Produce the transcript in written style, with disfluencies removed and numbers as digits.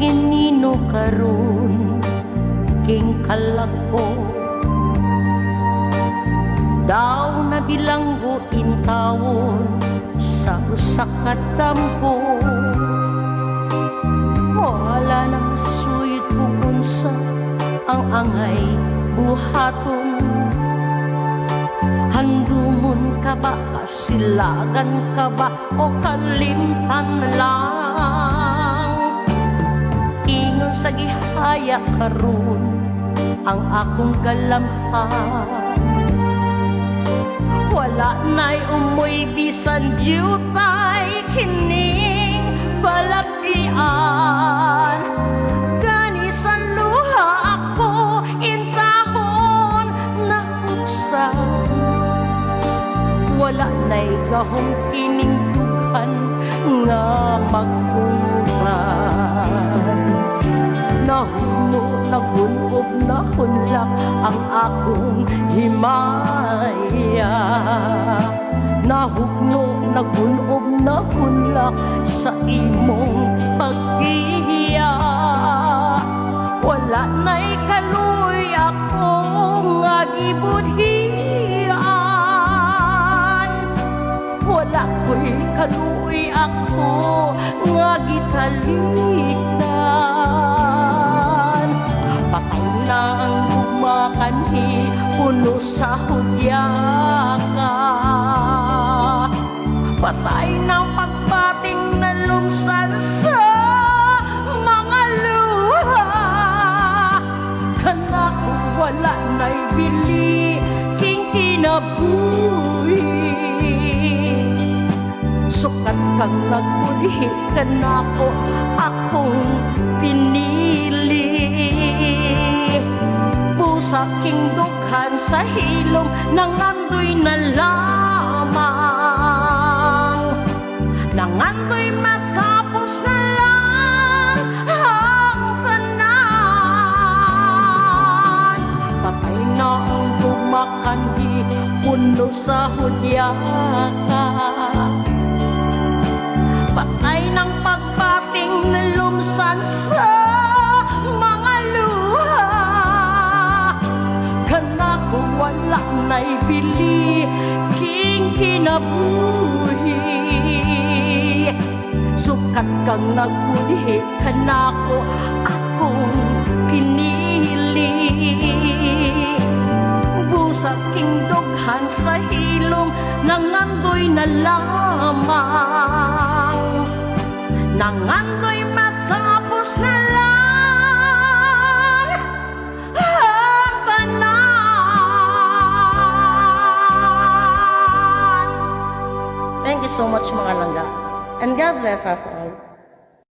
ginino karon king kalako daw na bilanggo intawon sa usa ka dampo. Wala na suyod kung unsa ang angay buhaton. Handumon ka ba, kasilagan ka ba, o kalimtan lang? Ingon sa gihaya karon ang akong kalamhan. Wala na'y umoy bisan yutay kining balakian. Ganisan luha ako intahon na huksan. Wala na'y gahong kining dughan nga magkuhan. Nahuno, nagunob, nahunlak ang akong himaya. Nahugno, nagunob, nahunlak sa imong paghihiya. Wala na'y kaluy akong nga gibudhian. Wala ko'y kaluy ako nga gitalikdan. Patay na ang gumakanhi, puno sa hudya ka. Patay ng pagbating na lumsan sa mga luha. Kanako wala na'y bili king kinabuhi. Sukat kang nagbulihi kanako akong pinili. Pusa king dughan sa hilom nangandoy na lamang. Nangandoy matapos na lang ang tanan. Patay na ang gumakanhi, puno sa hudya ka. Patay ng pagbating na lumsan sa mga luha. Kanako wala na'y bili king kinabuhi. Sukat kang nagbulihi kanako akong pinili. Busa king dughan sa hilom nangandoy na lamang. Nangandoy matapos na lang ang tanan. Thank you so much mga langga. And God bless us all.